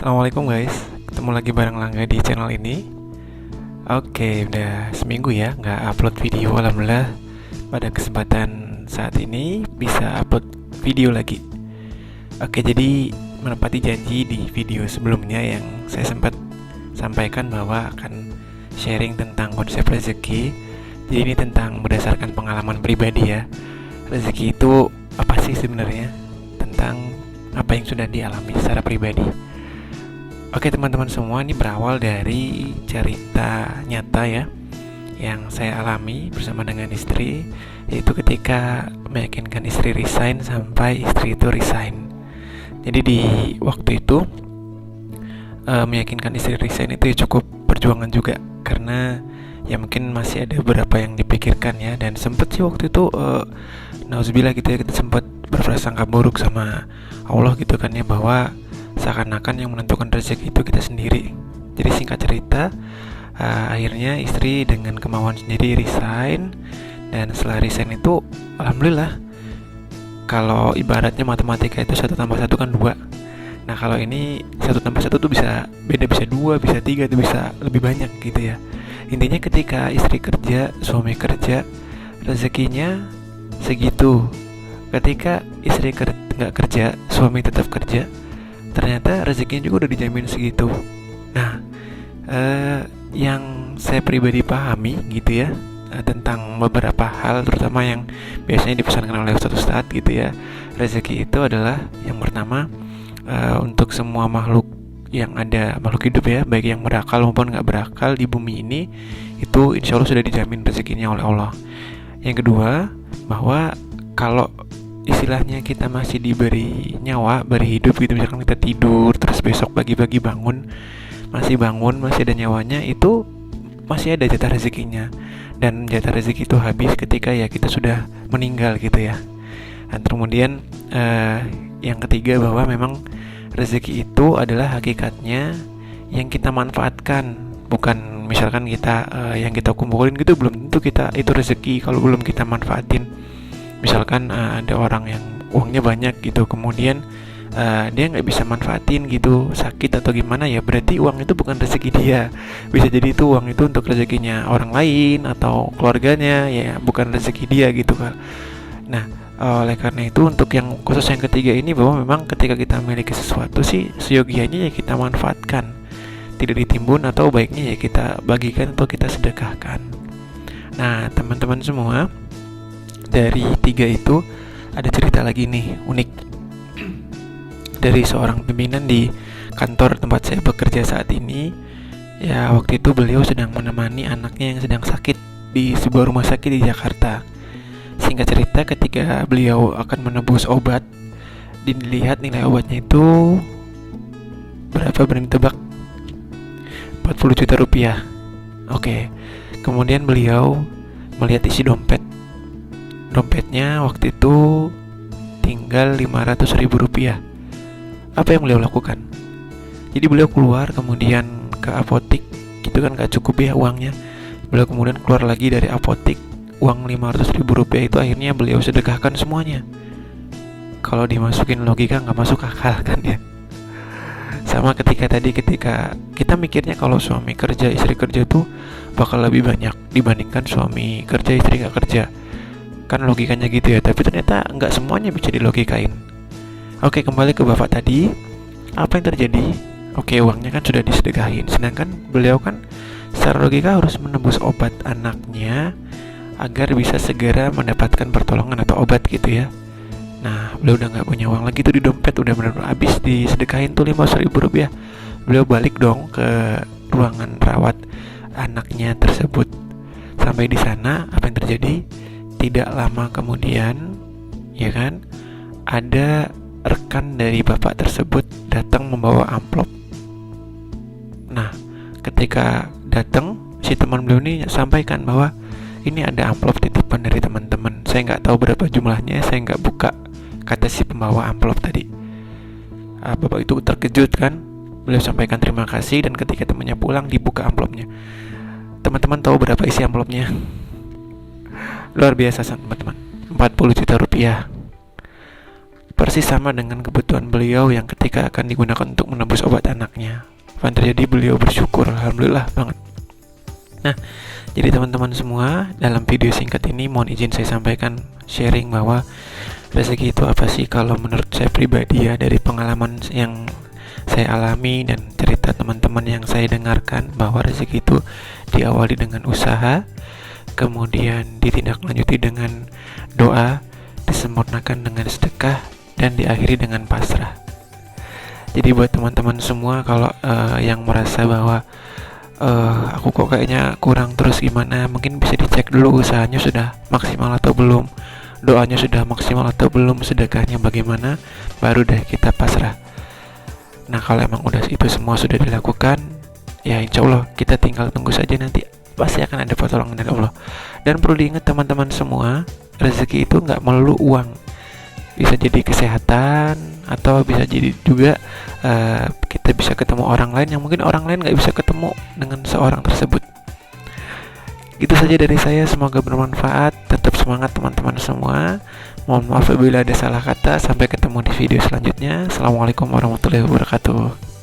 Assalamualaikum guys, ketemu lagi bareng Langga di channel ini. Oke, udah seminggu ya nggak upload video. Alhamdulillah pada kesempatan saat ini bisa upload video lagi. Oke, jadi menepati janji di video sebelumnya yang saya sempat sampaikan bahwa akan sharing tentang konsep rezeki. Jadi ini tentang berdasarkan pengalaman pribadi ya. Rezeki itu apa sih sebenarnya? Tentang apa yang sudah dialami secara pribadi. Oke teman-teman semua, ini berawal dari cerita nyata ya yang saya alami bersama dengan istri, yaitu ketika meyakinkan istri resign sampai istri itu resign. Jadi di waktu itu meyakinkan istri resign itu ya cukup perjuangan juga, karena ya mungkin masih ada beberapa yang dipikirkan ya, dan sempet sih waktu itu nauzubillah gitu ya, kita sempat berprasangka buruk sama Allah gitu kan ya, bahwa seakan-akan yang menentukan rezeki itu kita sendiri. Jadi singkat cerita, akhirnya istri dengan kemauan sendiri resign. Dan setelah resign itu alhamdulillah, kalau ibaratnya matematika itu 1 tambah 1 kan 2. Nah kalau ini 1 tambah 1 tuh bisa beda, bisa 2, bisa 3, tuh bisa lebih banyak gitu ya. Intinya ketika istri kerja, suami kerja, rezekinya segitu. Ketika istri nggak kerja, suami tetap kerja, ternyata rezekinya juga udah dijamin segitu. Nah, yang saya pribadi pahami gitu ya, tentang beberapa hal, terutama yang biasanya dipesankan oleh ustadz gitu ya. Rezeki itu adalah yang pertama, untuk semua makhluk yang ada, makhluk hidup ya, baik yang berakal maupun nggak berakal di bumi ini, itu insya Allah sudah dijamin rezekinya oleh Allah. Yang kedua, bahwa kalau istilahnya kita masih diberi nyawa, beri hidup gitu, misalkan kita tidur terus besok pagi-pagi bangun, masih ada nyawanya, itu masih ada jatah rezekinya. Dan jatah rezeki itu habis ketika ya kita sudah meninggal gitu ya. Dan kemudian yang ketiga, bahwa memang rezeki itu adalah hakikatnya yang kita manfaatkan, bukan misalkan kita yang kita kumpulin gitu, belum tentu kita itu rezeki kalau belum kita manfaatin. Misalkan ada orang yang uangnya banyak gitu, kemudian dia nggak bisa manfaatin gitu, sakit atau gimana ya, berarti uang itu bukan rezeki dia. Bisa jadi itu uang itu untuk rezekinya orang lain atau keluarganya, ya bukan rezeki dia gitu kan. Nah, oleh karena itu untuk yang khusus yang ketiga ini, bahwa memang ketika kita memiliki sesuatu sih seyogianya ya kita manfaatkan, tidak ditimbun, atau baiknya ya kita bagikan atau kita sedekahkan. Nah teman-teman semua, dari 3 itu ada cerita lagi nih unik dari seorang pimpinan di kantor tempat saya bekerja saat ini. Ya waktu itu beliau sedang menemani anaknya yang sedang sakit di sebuah rumah sakit di Jakarta. Singkat cerita, ketika beliau akan menebus obat, dilihat nilai obatnya itu berapa, berani tebak? 40 juta rupiah. Oke. Kemudian beliau melihat isi dompetnya waktu itu tinggal 500 ribu rupiah. Apa yang beliau lakukan? Jadi beliau keluar kemudian ke apotik, gitu kan gak cukup ya uangnya. Beliau kemudian keluar lagi dari apotik, uang 500 ribu rupiah itu akhirnya beliau sedekahkan semuanya. Kalau dimasukin logika gak masuk akal kan ya. Sama ketika kita mikirnya kalau suami kerja, istri kerja tuh bakal lebih banyak dibandingkan suami kerja, istri gak kerja. Kan logikanya gitu ya, tapi ternyata nggak semuanya bisa dilogikain. Oke, kembali ke bapak tadi. Apa yang terjadi? Oke, uangnya kan sudah disedekahin, sedangkan beliau kan secara logika harus menebus obat anaknya agar bisa segera mendapatkan pertolongan atau obat gitu ya. Nah, beliau udah nggak punya uang lagi tuh di dompet, udah benar-benar habis disedekahin tuh 500 ribu rupiah. Beliau balik dong ke ruangan rawat anaknya tersebut. Sampai di sana, apa yang terjadi? Tidak lama kemudian, ya kan, ada rekan dari bapak tersebut datang membawa amplop. Nah, ketika datang, si teman beliau ini sampaikan bahwa ini ada amplop titipan dari teman-teman. Saya nggak tahu berapa jumlahnya, saya nggak buka, kata si pembawa amplop tadi. Bapak itu terkejut kan, beliau sampaikan terima kasih, dan ketika temannya pulang dibuka amplopnya. Teman-teman tahu berapa isi amplopnya? Luar biasa teman-teman, 40 juta rupiah. persis sama dengan kebutuhan beliau yang ketika akan digunakan untuk menebus obat anaknya. Apa yang terjadi? Beliau bersyukur, alhamdulillah banget. Nah, jadi teman-teman semua, dalam video singkat ini mohon izin saya sampaikan sharing bahwa rezeki itu apa sih kalau menurut saya pribadi ya, dari pengalaman yang saya alami dan cerita teman-teman yang saya dengarkan, bahwa rezeki itu diawali dengan usaha, kemudian ditindaklanjuti dengan doa, disempurnakan dengan sedekah, dan diakhiri dengan pasrah. Jadi buat teman-teman semua, kalau yang merasa bahwa aku kok kayaknya kurang terus gimana, mungkin bisa dicek dulu usahanya sudah maksimal atau belum, doanya sudah maksimal atau belum, sedekahnya bagaimana, baru deh kita pasrah. Nah kalau emang udah itu semua sudah dilakukan, ya insya Allah kita tinggal tunggu saja, nanti pasti akan ada pertolongan dari Allah. Dan perlu diingat teman-teman semua, rezeki itu nggak melulu uang, bisa jadi kesehatan, atau bisa jadi juga kita bisa ketemu orang lain yang mungkin orang lain nggak bisa ketemu dengan seorang tersebut. Gitu saja dari saya, semoga bermanfaat. Tetap semangat teman-teman semua. Mohon maaf apabila ada salah kata. Sampai ketemu di video selanjutnya. Assalamualaikum warahmatullahi wabarakatuh.